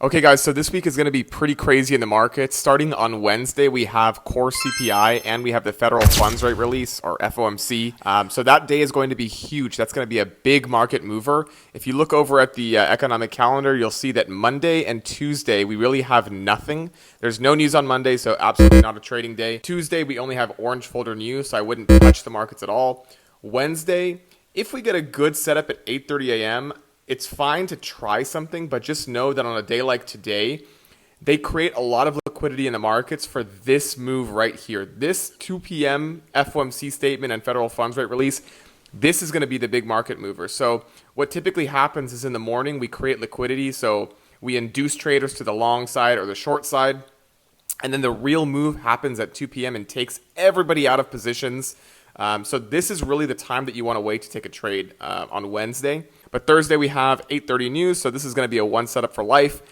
Okay, guys, so this week is going to be pretty crazy in the markets. Starting on Wednesday, we have core CPI and we have the federal funds rate release, or FOMC. So that day is going to be huge. That's going to be a big market mover. If you look over at the economic calendar, you'll see that Monday and Tuesday, we really have nothing. There's no news on Monday, so absolutely not a trading day. Tuesday, we only have orange folder news, so I wouldn't touch the markets at all. Wednesday, if we get a good setup at 8:30 a.m., it's fine to try something, but just know that on a day like today, they create a lot of liquidity in the markets for this move right here. This 2 p.m. FOMC statement and federal funds rate release, this is going to be the big market mover. So what typically happens is in the morning, we create liquidity. So we induce traders to the long side or the short side. And then the real move happens at 2 p.m. and takes everybody out of positions. So this is really the time that you want to wait to take a trade on Wednesday. But Thursday we have 8:30 news, so this is going to be a one setup for life.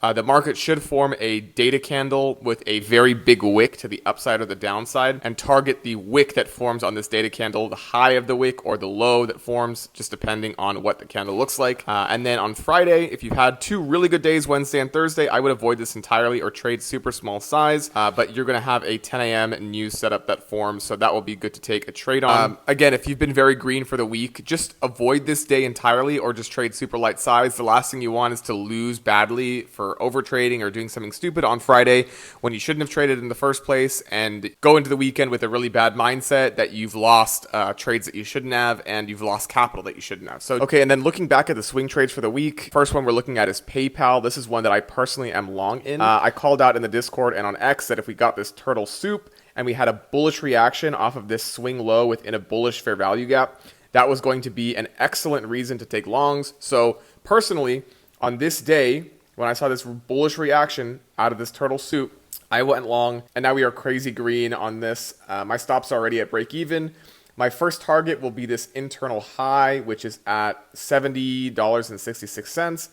The market should form a data candle with a very big wick to the upside or the downside and target the wick that forms on this data candle, the high of the wick or the low that forms, just depending on what the candle looks like. And then on Friday, if you've had two really good days, Wednesday and Thursday, I would avoid this entirely or trade super small size. But you're going to have a 10 a.m. news setup that forms, so that will be good to take a trade on. Again, if you've been very green for the week, just avoid this day entirely or just trade super light size. The last thing you want is to lose badly for over trading or doing something stupid on Friday when you shouldn't have traded in the first place, and go into the weekend with a really bad mindset that you've lost trades that you shouldn't have and you've lost capital that you shouldn't have. So, okay, and then looking back at the swing trades for the week, first one we're looking at is PayPal. This is one that I personally am long in. I called out in the Discord and on X that if we got this turtle soup and we had a bullish reaction off of this swing low within a bullish fair value gap, that was going to be an excellent reason to take longs. So personally, on this day, when I saw this bullish reaction out of this turtle soup, I went long, and now we are crazy green on this. My stop's already at break even. My first target will be this internal high, which is at $70.66.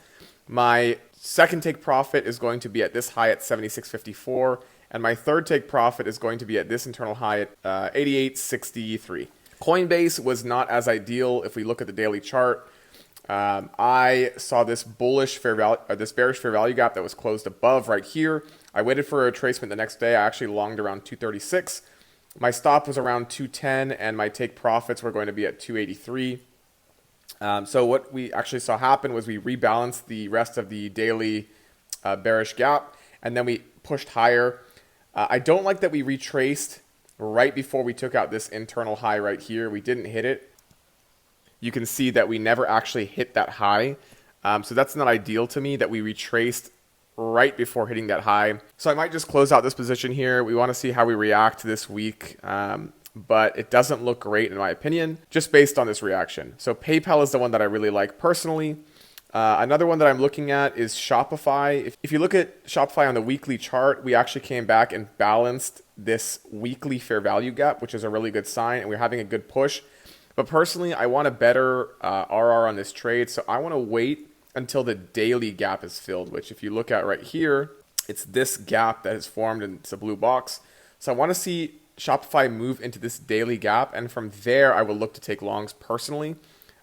My second take profit is going to be at this high at $76.54, and my third take profit is going to be at this internal high at $88.63. Coinbase was not as ideal if we look at the daily chart. I saw this bearish fair value gap that was closed above right here. I waited for a retracement the next day. I actually longed around 236. My stop was around 210, and my take profits were going to be at 283. So what we actually saw happen was we rebalanced the rest of the daily bearish gap, and then we pushed higher. I don't like that we retraced right before we took out this internal high right here. We didn't hit it. You can see that we never actually hit that high. So that's not ideal to me that we retraced right before hitting that high. So I might just close out this position here. We want to see how we react this week. But it doesn't look great in my opinion, just based on this reaction. So PayPal is the one that I really like personally. Another one that I'm looking at is Shopify. If you look at Shopify on the weekly chart, we actually came back and balanced this weekly fair value gap, which is a really good sign, and we're having a good push. But personally, I want a better RR on this trade, so I want to wait until the daily gap is filled, which if you look at right here, it's this gap that has formed and it's a blue box. So I want to see Shopify move into this daily gap, and from there, I will look to take longs personally.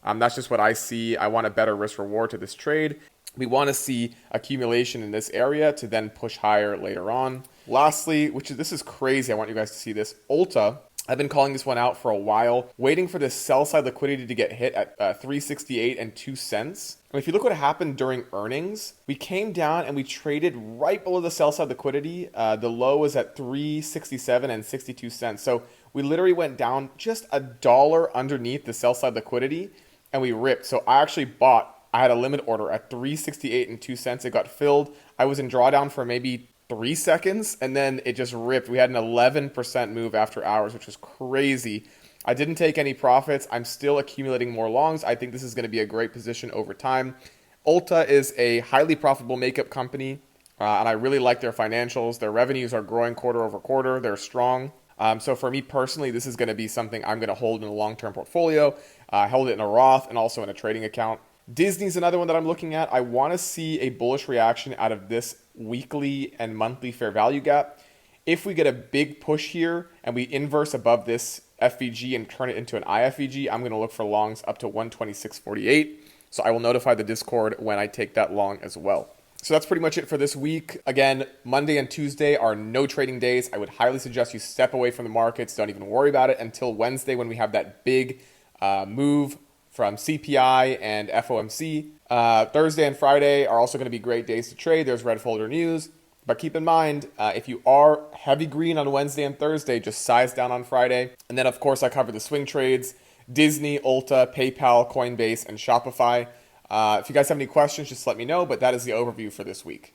That's just what I see. I want a better risk reward to this trade. We want to see accumulation in this area to then push higher later on. Lastly, this is crazy. I want you guys to see this. Ulta. I've been calling this one out for a while, waiting for this sell side liquidity to get hit at 368 and 2 cents. And if you look what happened during earnings, we came down and we traded right below the sell side liquidity. The low was at 367 and 62 cents. So we literally went down just $1 underneath the sell side liquidity and we ripped. So I actually I had a limit order at 368 and 2 cents. It got filled. I was in drawdown for maybe 3 seconds, and then it just ripped. We had an 11% move after hours, which was crazy. I didn't take any profits. I'm still accumulating more longs. I think this is going to be a great position over time. Ulta is a highly profitable makeup company, and I really like their financials. Their revenues are growing quarter over quarter. They're strong. So for me personally, this is going to be something I'm going to hold in a long-term portfolio. I held it in a Roth and also in a trading account. Disney's another one that I'm looking at. I want to see a bullish reaction out of this weekly and monthly fair value gap. If we get a big push here and we inverse above this FVG and turn it into an IFVG, I'm going to look for longs up to 126.48. So I will notify the Discord when I take that long as well. So that's pretty much it for this week. Again, Monday and Tuesday are no trading days. I would highly suggest you step away from the markets. Don't even worry about it until Wednesday when we have that big move from CPI and FOMC. Thursday and Friday are also going to be great days to trade. There's red folder news. But keep in mind, if you are heavy green on Wednesday and Thursday, just size down on Friday. And then, of course, I cover the swing trades: Disney, Ulta, PayPal, Coinbase, and Shopify. If you guys have any questions, just let me know. But that is the overview for this week.